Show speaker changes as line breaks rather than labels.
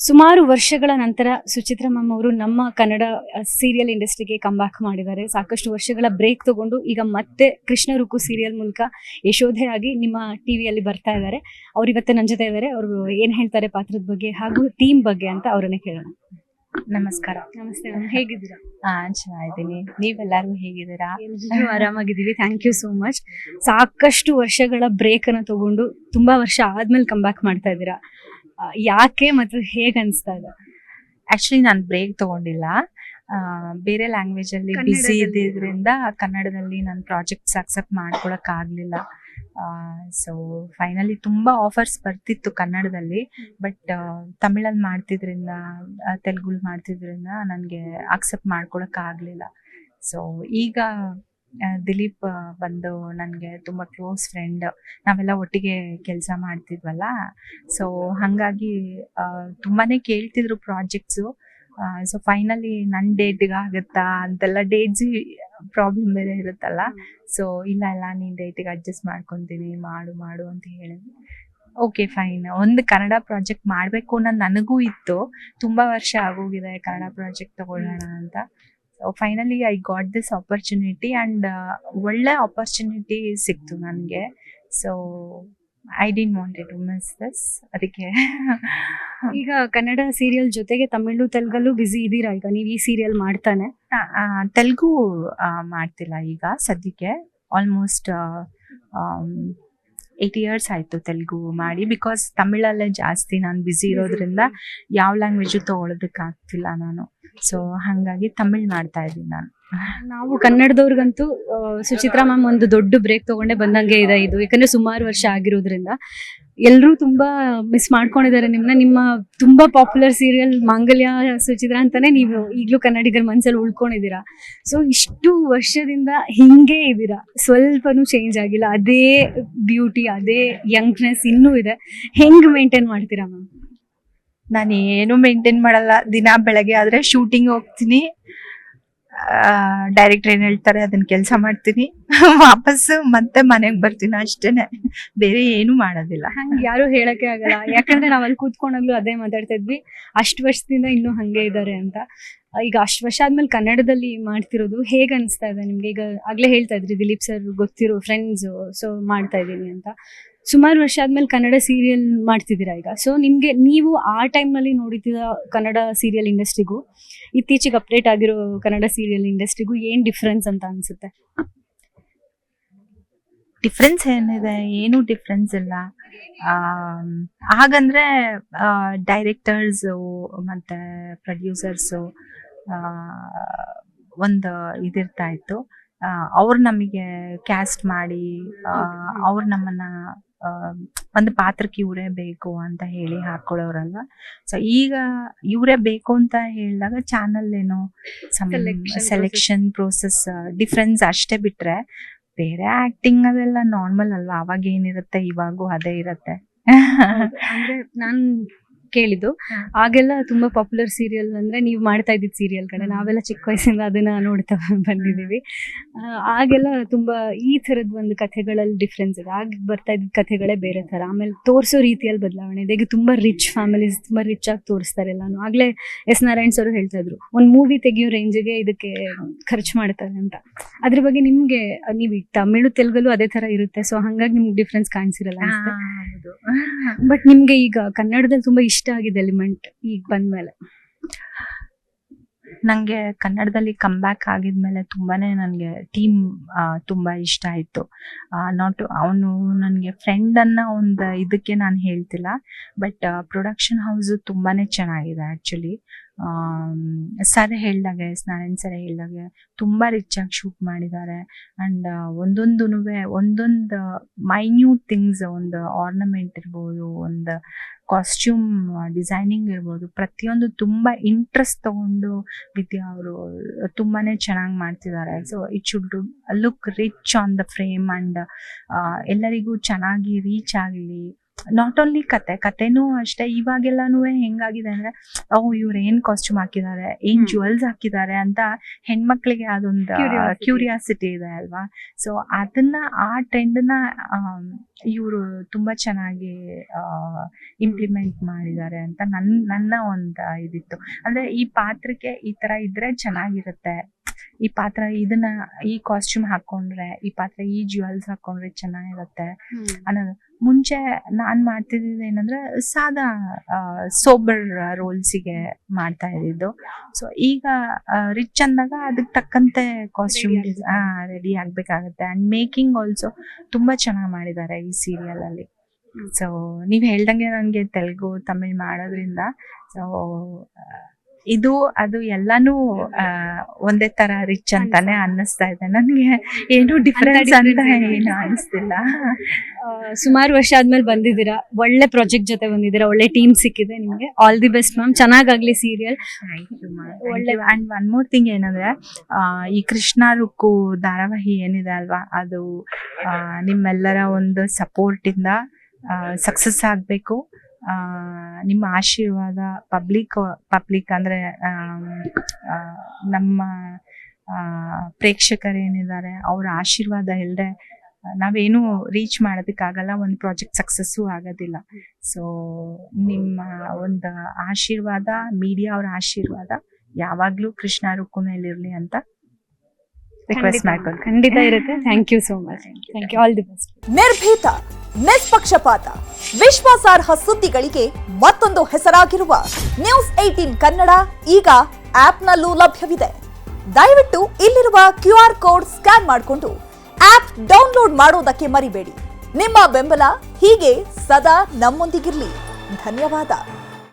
ಸುಮಾರು ವರ್ಷಗಳ ನಂತರ ಸುಚಿತ್ರಾ ಮ್ಯಾಮ್ ಅವರು ನಮ್ಮ ಕನ್ನಡ ಸೀರಿಯಲ್ ಇಂಡಸ್ಟ್ರಿಗೆ ಕಮ್ ಬ್ಯಾಕ್ ಮಾಡಿದ್ದಾರೆ. ಸಾಕಷ್ಟು ವರ್ಷಗಳ ಬ್ರೇಕ್ ತಗೊಂಡು ಈಗ ಮತ್ತೆ ಕೃಷ್ಣ ರುಕು ಸೀರಿಯಲ್ ಮೂಲಕ ಯಶೋಧೆ ಆಗಿ ನಿಮ್ಮ ಟಿವಿಯಲ್ಲಿ ಬರ್ತಾ ಇದ್ದಾರೆ. ಅವ್ರು ಇವತ್ತು ನನ್ನ ಜೊತೆ ಇದ್ದಾರೆ. ಅವರು ಏನ್ ಹೇಳ್ತಾರೆ ಪಾತ್ರದ ಬಗ್ಗೆ ಹಾಗೂ ಟೀಮ್ ಬಗ್ಗೆ ಅಂತ ಅವರನ್ನೇ ಕೇಳೋಣ.
ನಮಸ್ಕಾರ.
ನಮಸ್ತೆ ಮ್ಯಾಮ್, ಹೇಗಿದ್ದೀರಾ?
ಚೆನ್ನಾಗಿದ್ದೀನಿ. ನೀವೆಲ್ಲರೂ ಹೇಗಿದ್ದೀರಾ?
ಎಲ್ಲರೂ ಆರಾಮಾಗಿದ್ದೀವಿ, ಥ್ಯಾಂಕ್ ಯು ಸೋ ಮಚ್. ಸಾಕಷ್ಟು ವರ್ಷಗಳ ಬ್ರೇಕ್ ಅನ್ನ ತಗೊಂಡು ತುಂಬಾ ವರ್ಷ ಆದ್ಮೇಲೆ ಕಮ್ ಬ್ಯಾಕ್ ಮಾಡ್ತಾ ಇದ್ದೀರಾ. ಯಾಕೆ ಮತ್ತು ಹೇಗೆ ಅನಿಸ್ತಾ ಇದೆ?
ಆಕ್ಚುಲಿ ನಾನು ಬ್ರೇಕ್ ತಗೊಂಡಿಲ್ಲ. ಬೇರೆ ಲ್ಯಾಂಗ್ವೇಜ್ ಅಲ್ಲಿ ಬಿಸಿ ಇದ್ದಿದ್ರಿಂದ ಕನ್ನಡದಲ್ಲಿ ನನ್ನ ಪ್ರಾಜೆಕ್ಟ್ಸ್ ಅಕ್ಸೆಪ್ಟ್ ಮಾಡ್ಕೊಳಕ್ ಆಗ್ಲಿಲ್ಲ. ಸೊ ಫೈನಲಿ ತುಂಬಾ ಆಫರ್ಸ್ ಬರ್ತಿತ್ತು ಕನ್ನಡದಲ್ಲಿ, ಬಟ್ ತಮಿಳಲ್ಲಿ ಮಾಡ್ತಿದ್ರಿಂದ ತೆಲುಗು ಮಾಡ್ತಿದ್ರಿಂದ ನನಗೆ ಅಕ್ಸೆಪ್ಟ್ ಮಾಡ್ಕೊಳಕ್ ಆಗ್ಲಿಲ್ಲ. ಸೊ ಈಗ ದಿಲೀಪ್ ಬಂದು ನನಗೆ ತುಂಬ ಕ್ಲೋಸ್ ಫ್ರೆಂಡ್, ನಾವೆಲ್ಲ ಒಟ್ಟಿಗೆ ಕೆಲಸ ಮಾಡ್ತಿದ್ವಲ್ಲ. ಸೊ ಹಾಗಾಗಿ ತುಂಬಾ ಕೇಳ್ತಿದ್ರು ಪ್ರಾಜೆಕ್ಟ್ಸು. ಸೊ ಫೈನಲಿ ನನ್ನ ಡೇಟ್ಗೆ ಆಗುತ್ತಾ ಅಂತೆಲ್ಲ ಡೇಟ್ಸ್ ಪ್ರಾಬ್ಲಮ್ ಬೇರೆ ಇರುತ್ತಲ್ಲ. ಸೊ ಇಲ್ಲ ನೀನು ಡೇಟಿಗೆ ಅಡ್ಜಸ್ಟ್ ಮಾಡ್ಕೊತೀನಿ, ಮಾಡು ಅಂತ ಹೇಳಿದ್ವಿ. Okay fine. ಒಂದು ಕನ್ನಡ ಪ್ರಾಜೆಕ್ಟ್ ಮಾಡಬೇಕು ಅನ್ನೋದು ನನಗೂ ಇತ್ತು. ತುಂಬ ವರ್ಷ ಆಗೋಗಿದೆ ಕನ್ನಡ ಪ್ರಾಜೆಕ್ಟ್ ತಗೊಳ್ಳೋಣ ಅಂತ. So finally I got this opportunity and ಒಳ್ಳೆ ಆಪರ್ಚುನಿಟಿ ಸಿಕ್ತು ನನಗೆ. So I didn't wanted to miss this. ಅದಕ್ಕೆ
ಈಗ ಕನ್ನಡ ಸೀರಿಯಲ್ ಜೊತೆಗೆ ತಮಿಳು ತೆಲುಗಲ್ಲೂ ಬ್ಯುಸಿ ಇದ್ದೀರಾ ಈಗ ನೀವು ಈ ಸೀರಿಯಲ್ ಮಾಡ್ತಾನೆ?
ತೆಲುಗು ಮಾಡ್ತಿಲ್ಲ ಈಗ ಸದ್ಯಕ್ಕೆ. ಆಲ್ಮೋಸ್ಟ್ 8 years ಆಯಿತು ತೆಲುಗು ಮಾಡಿ. ಬಿಕಾಸ್ ತಮಿಳಲ್ಲೇ ಜಾಸ್ತಿ ನಾನು ಬ್ಯುಸಿ ಇರೋದ್ರಿಂದ ಯಾವ ಲ್ಯಾಂಗ್ವೇಜು ತೊಗೊಳೋದಕ್ಕಾಗ್ತಿಲ್ಲ ನಾನು. ಸೊ ಹಾಗಾಗಿ ತಮಿಳ್ ಮಾಡ್ತಾ ಇದ್ದೀನಿ ನಾನು.
ನಾವು ಕನ್ನಡದವ್ರಿಗಂತೂ ಸುಚಿತ್ರಾ ಮ್ಯಾಮ್ ಒಂದು ದೊಡ್ಡ ಬ್ರೇಕ್ ತಗೊಂಡೆ ಬಂದಂಗೆ ಇದೆ ಇದು. ಯಾಕಂದ್ರೆ ಸುಮಾರು ವರ್ಷ ಆಗಿರೋದ್ರಿಂದ ಎಲ್ಲರೂ ತುಂಬಾ ಮಿಸ್ ಮಾಡ್ಕೊಂಡಿದ್ದಾರೆ ನಿಮ್ಮನ್ನ. ನಿಮ್ಮ ತುಂಬಾ ಪಾಪ್ಯುಲರ್ ಸೀರಿಯಲ್ ಮಾಂಗಲ್ಯ ಸುಚಿತ್ರಾ ಅಂತಾನೆ ನೀವು ಈಗಲೂ ಕನ್ನಡಿಗರ ಮನಸ್ಸಲ್ಲಿ ಉಳ್ಕೊಂಡಿದ್ದೀರಾ. ಸೊ ಇಷ್ಟು ವರ್ಷದಿಂದ ಹಿಂಗೆ ಇದ್ದೀರಾ, ಸ್ವಲ್ಪನೂ ಚೇಂಜ್ ಆಗಿಲ್ಲ, ಅದೇ ಬ್ಯೂಟಿ ಅದೇ ಯಂಗ್ನೆಸ್ ಇನ್ನೂ ಇದೆ. ಹೆಂಗ್ ಮೇಂಟೈನ್ ಮಾಡ್ತೀರಾ ಮ್ಯಾಮ್?
ನಾನು ಏನು ಮೇಂಟೈನ್ ಮಾಡಲ್ಲ. ದಿನ ಬೆಳಗ್ಗೆ ಆದ್ರೆ ಶೂಟಿಂಗ್ ಹೋಗ್ತೀನಿ, ಡೈರೆಕ್ಟರ್ ಏನ್ ಹೇಳ್ತಾರೆ ಅದನ್ನ ಕೆಲಸ ಮಾಡ್ತೀನಿ, ವಾಪಸ್ ಮತ್ತೆ ಮನೆಗೆ ಬರ್ತೀನಿ, ಅಷ್ಟೇನೆ. ಬೇರೆ ಏನು ಮಾಡೋದಿಲ್ಲ.
ಹಂಗೆ ಯಾರು ಹೇಳಕ್ಕೆ ಆಗಲ್ಲ, ಯಾಕಂದ್ರೆ ನಾವ್ ಅಲ್ಲಿ ಕೂತ್ಕೊಂಡಾಗ್ಲೂ ಅದೇ ಮಾತಾಡ್ತಾ ಇದ್ವಿ, ಅಷ್ಟು ವರ್ಷದಿಂದ ಇನ್ನೂ ಹಂಗೆ ಇದ್ದಾರೆ ಅಂತ. ಈಗ ಅಷ್ಟು ವರ್ಷ ಆದ್ಮೇಲೆ ಕನ್ನಡದಲ್ಲಿ ಮಾಡ್ತಿರೋದು ಹೇಗೆ ಅನಿಸ್ತಾ ಇದೆ ನಿಮ್ಗೆ? ಈಗ ಆಗ್ಲೇ ಹೇಳ್ತಾ ಇದ್ರಿ ದಿಲೀಪ್ ಸರ್ ಗೊತ್ತಿರೋ ಫ್ರೆಂಡ್ಸ್, ಸೊ ಮಾಡ್ತಾ ಇದ್ದೀನಿ ಅಂತ. ಸುಮಾರು ವರ್ಷ ಆದ್ಮೇಲೆ ಕನ್ನಡ ಸೀರಿಯಲ್ ಮಾಡ್ತಿದ್ದೀರಾ ಈಗ. ಸೊ ನಿಮ್ಗೆ ನೀವು ಆ ಟೈಮ್ನಲ್ಲಿ ನೋಡಿದ ಕನ್ನಡ ಸೀರಿಯಲ್ ಇಂಡಸ್ಟ್ರಿಗೂ ಇತ್ತೀಚೆಗೆ ಅಪ್ಡೇಟ್ ಆಗಿರೋ ಕನ್ನಡ ಸೀರಿಯಲ್ ಇಂಡಸ್ಟ್ರಿಗೂ ಏನ್ ಡಿಫ್ರೆನ್ಸ್ ಅಂತ ಅನ್ಸುತ್ತೆ?
ಡಿಫ್ರೆನ್ಸ್ ಏನಿದೆ? ಏನು ಡಿಫ್ರೆನ್ಸ್ ಇಲ್ಲ. ಹಾಗಂದ್ರೆ ಡೈರೆಕ್ಟರ್ಸು ಮತ್ತೆ ಪ್ರೊಡ್ಯೂಸರ್ಸು ಒಂದು ಇದಿರ್ತಾ ಇತ್ತು. ಅವ್ರು ನಮಗೆ ಕ್ಯಾಸ್ಟ್ ಮಾಡಿ ಅವ್ರು ನಮ್ಮನ್ನ ಒಂದು ಪಾತ್ರಕ್ಕೆ ಇವರೇ ಬೇಕು ಅಂತ ಹೇಳಿ ಹಾಕೊಳ್ಳೋರಲ್ವ. ಸೊ ಈಗ ಇವರೇ ಬೇಕು ಅಂತ ಹೇಳಿದಾಗ ಚಾನಲ್ ಏನೋ ಸೆಲೆಕ್ಷನ್ ಪ್ರೋಸೆಸ್ ಡಿಫ್ರೆನ್ಸ್ ಅಷ್ಟೇ ಬಿಟ್ರೆ ಬೇರೆ ಆಕ್ಟಿಂಗ್ ಅದೆಲ್ಲ ನಾರ್ಮಲ್ ಅಲ್ವಾ. ಅವಾಗ ಏನಿರುತ್ತೆ ಇವಾಗೂ ಅದೇ ಇರತ್ತೆ.
ಅಂದ್ರೆ ನಾನ್ ಕೇಳಿದ್ದು ಆಗೆಲ್ಲ ತುಂಬಾ ಪಾಪ್ಯುಲರ್ ಸೀರಿಯಲ್ ಅಂದ್ರೆ ನೀವು ಮಾಡ್ತಾ ಇದ್ದಿದ್ ಸೀರಿಯಲ್ ಕಡೆ ನಾವೆಲ್ಲ ಚಿಕ್ಕ ವಯಸ್ಸಿಂದ ಅದನ್ನ ನೋಡ್ತಾ ಬಂದಿದೀವಿ. ಆಗೆಲ್ಲ ತುಂಬಾ ಈ ತರದ ಒಂದು ಕಥೆಗಳಲ್ಲಿ ಡಿಫ್ರೆನ್ಸ್ ಇದೆ. ಆಗ ಬರ್ತಾ ಇದ್ದ ಕಥೆಗಳೇ ಬೇರೆ ತರ, ಆಮೇಲೆ ತೋರಿಸೋ ರೀತಿಯಲ್ಲಿ ಬದಲಾವಣೆ ಇದೆ. ಈಗ ತುಂಬಾ ರಿಚ್ ಫ್ಯಾಮಿಲೀಸ್ ತುಂಬಾ ರಿಚ್ ಆಗಿ ತೋರಿಸ್ತಾರೆ ಎಲ್ಲಾನು. ಆಗ್ಲೇ ಎಸ್ ನಾರಾಯಣ್ ಸರ್ ಹೇಳ್ತಾ ಇದ್ರು ಒಂದ್ ಮೂವಿ ತೆಗಿಯೋ ರೇಂಜ್ಗೆ ಇದಕ್ಕೆ ಖರ್ಚು ಮಾಡ್ತಾರೆ ಅಂತ. ಅದ್ರ ಬಗ್ಗೆ ನಿಮ್ಗೆ, ನೀವು ತಮಿಳು ತೆಲುಗಲ್ಲೂ ಅದೇ ತರ ಇರುತ್ತೆ, ಸೊ ಹಂಗಾಗಿ ನಿಮ್ಗೆ ಡಿಫ್ರೆನ್ಸ್ ಕಾಣಿಸಿರಲ್ಲ. ಬಟ್ ನಿಮ್ಗೆ ಈಗ ಕನ್ನಡದಲ್ಲಿ ತುಂಬಾ ಇಷ್ಟ ಆಗಿದೆ ಎಲಿಮೆಂಟ್ ಈಗ ಬಂದ್ಮೇಲೆ?
ನಂಗೆ ಕನ್ನಡದಲ್ಲಿ ಕಮ್ ಬ್ಯಾಕ್ ಆಗಿದ್ಮೇಲೆ ತುಂಬಾನೇ ನನಗೆ ಟೀಮ್ ತುಂಬಾ ಇಷ್ಟ ಆಯ್ತು. ನಾಟ್ ಅವನು ನನಗೆ ಫ್ರೆಂಡ್ ಅನ್ನೋ ಒಂದು ಇದಕ್ಕೆ ನಾನು ಹೇಳ್ತಿಲ್ಲ, ಬಟ್ ಪ್ರೊಡಕ್ಷನ್ ಹೌಸ್ ತುಂಬಾನೇ ಚೆನ್ನಾಗಿದೆ ಆಕ್ಚುಲಿ. ಸರ್ ಹೇಳ್ದಾಗೆ, ನಾರಾಯಣ್ ಸರ್ ಹೇಳ್ದಾಗೆ ತುಂಬಾ ರಿಚ್ ಆಗಿ ಶೂಟ್ ಮಾಡಿದ್ದಾರೆ. ಅಂಡ್ ಒಂದೊಂದು ಮೈನ್ಯೂಟ್ ಥಿಂಗ್ಸ್, ಒಂದು ಆರ್ನಮೆಂಟ್ ಇರ್ಬೋದು, ಒಂದು ಕಾಸ್ಟ್ಯೂಮ್ ಡಿಸೈನಿಂಗ್ ಇರ್ಬೋದು, ಪ್ರತಿಯೊಂದು ತುಂಬಾ ಇಂಟ್ರೆಸ್ಟ್ ತಗೊಂಡು ವಿದ್ಯಾ ಅವರು ತುಂಬಾನೇ ಚೆನ್ನಾಗಿ ಮಾಡ್ತಿದ್ದಾರೆ. So it should look rich on the frame and ಎಲ್ಲರಿಗೂ ಚೆನ್ನಾಗಿ ರೀಚ್ ಆಗಲಿ. ನಾಟ್ ಓನ್ಲಿ ಕತೆನೂ ಅಷ್ಟೇ. ಇವಾಗೆಲ್ಲಾನು ಹೆಂಗಾಗಿದೆ ಅಂದ್ರೆ ಇವ್ರು ಏನ್ ಕಾಸ್ಟ್ಯೂಮ್ ಹಾಕಿದ್ದಾರೆ, ಏನ್ ಜುವೆಲ್ಸ್ ಹಾಕಿದ್ದಾರೆ ಅಂತ ಹೆಣ್ಮಕ್ಳಿಗೆ ಅದೊಂದು ಕ್ಯೂರಿಯಾಸಿಟಿ ಇದೆ ಅಲ್ವಾ. ಸೊ ಅದನ್ನ ಆ ಟ್ರೆಂಡ್ ನ ಇವರು ತುಂಬಾ ಚೆನ್ನಾಗಿ ಇಂಪ್ಲಿಮೆಂಟ್ ಮಾಡಿದ್ದಾರೆ ಅಂತ ನನ್ನ ಒಂದು ಇದಿತ್ತು. ಅಂದ್ರೆ ಈ ಪಾತ್ರಕ್ಕೆ ಈ ತರ ಇದ್ರೆ ಚೆನ್ನಾಗಿರುತ್ತೆ, ಈ ಪಾತ್ರ ಇದನ್ನ ಈ ಕಾಸ್ಟ್ಯೂಮ್ ಹಾಕೊಂಡ್ರೆ, ಈ ಪಾತ್ರ ಈ ಜ್ಯುವೆಲ್ಸ್ ಹಾಕೊಂಡ್ರೆ ಚೆನ್ನಾಗಿರುತ್ತೆ ಅನ್ನೋದು. ಮುಂಚೆ ನಾನ್ ಮಾಡ್ತಿದ್ದಿದ್ದು ಏನಂದ್ರೆ ಸಾದಾ ಸೋಬರ್ ರೋಲ್ಸಿಗೆ ಮಾಡ್ತಾ ಇದ್ದಿದ್ದು. ಸೊ ಈಗ ರಿಚ್ ಅಂದಾಗ ಅದಕ್ಕೆ ತಕ್ಕಂತೆ ಕಾಸ್ಟ್ಯೂಮ್ ರೆಡಿ ಆಗ್ಬೇಕಾಗತ್ತೆ. ಅಂಡ್ ಮೇಕಿಂಗ್ ಆಲ್ಸೋ ತುಂಬಾ ಚೆನ್ನಾಗಿ ಮಾಡಿದ್ದಾರೆ ಈ ಸೀರಿಯಲ್ ಅಲ್ಲಿ. ಸೊ ನೀವ್ ಹೇಳ್ದಂಗೆ ನನ್ಗೆ ತೆಲುಗು ತಮಿಳ್ ಮಾಡೋದ್ರಿಂದ ಸೊ ಇದು ಅದು ಎಲ್ಲಾನು ಒಂದೇ ತರ ರಿಚ್ ಅಂತಾನೆ ಅನ್ನಿಸ್ತಾ ಇದೆ ನನ್ಗೆ. ಏನು ಡಿಫರೆನ್ಸ್ ಅಂತ ಏನು ಅನಿಸ್ತಿಲ್ಲ.
ಸುಮಾರು ವರ್ಷ ಆದ್ಮೇಲೆ ಬಂದಿದ್ದೀರಾ, ಒಳ್ಳೆ ಪ್ರಾಜೆಕ್ಟ್ ಜೊತೆ ಬಂದಿದ್ದೀರಾ, ಒಳ್ಳೆ ಟೀಮ್ ಸಿಕ್ಕಿದೆ ನಿಮ್ಗೆ. ಆಲ್ ದಿ ಬೆಸ್ಟ್ ಮ್ಯಾಮ್, ಚೆನ್ನಾಗಾಗ್ಲಿ ಸೀರಿಯಲ್.
ಒಳ್ಳೆ. ಅಂಡ್ ಒನ್ ಮೋರ್ ಥಿಂಗ್ ಏನಂದ್ರೆ ಈ ಕೃಷ್ಣ ರುಕ್ಕು ಧಾರಾವಾಹಿ ಏನಿದೆ ಅಲ್ವಾ, ಅದು ನಿಮ್ಮೆಲ್ಲರ ಒಂದು ಸಪೋರ್ಟ್ ಇಂದ ಸಕ್ಸಸ್ ಆಗ್ಬೇಕು. ನಿಮ್ಮ ಆಶೀರ್ವಾದ ಪಬ್ಲಿಕ್ ಅಂದ್ರೆ ನಮ್ಮ ಪ್ರೇಕ್ಷಕರೇನಿದ್ದಾರೆ ಅವ್ರ ಆಶೀರ್ವಾದ ಇಲ್ಲದೆ ನಾವೇನು ರೀಚ್ ಮಾಡೋದಕ್ಕಾಗಲ್ಲ, ಒಂದು ಪ್ರಾಜೆಕ್ಟ್ ಸಕ್ಸಸ್ಸು ಆಗೋದಿಲ್ಲ. ಸೊ ನಿಮ್ಮ ಒಂದು ಆಶೀರ್ವಾದ, ಮೀಡಿಯಾ ಅವ್ರ ಆಶೀರ್ವಾದ ಯಾವಾಗ್ಲೂ ಕೃಷ್ಣ ರುಕ್ಕು ಮೇಲಿರ್ಲಿ ಅಂತ ರಿಕ್ವೆಸ್ಟ್ ಮಾಡ್ಕೊಂಡು.
ಖಂಡಿತ ಇರುತ್ತೆ. Thank you so much. Thank you. All the best.
ನಿರ್ಭೀತ, ನಿಷ್ಪಕ್ಷಪಾತ, ವಿಶ್ವಾಸಾರ್ಹ ಸುದ್ದಿಗಳಿಗೆ ಮತ್ತೊಂದು ಹೆಸರಾಗಿರುವ ನ್ಯೂಸ್ 18 ಕನ್ನಡ ಈಗ ಆಪ್ನಲ್ಲೂ ಲಭ್ಯವಿದೆ. ದಯವಿಟ್ಟು ಇಲ್ಲಿರುವ QR ಕೋಡ್ ಸ್ಕ್ಯಾನ್ ಮಾಡಿಕೊಂಡು ಆಪ್ ಡೌನ್ಲೋಡ್ ಮಾಡೋದಕ್ಕೆ ಮರಿಬೇಡಿ. ನಿಮ್ಮ ಬೆಂಬಲ ಹೀಗೆ ಸದಾ ನಮ್ಮೊಂದಿಗಿರ್ಲಿ. ಧನ್ಯವಾದ.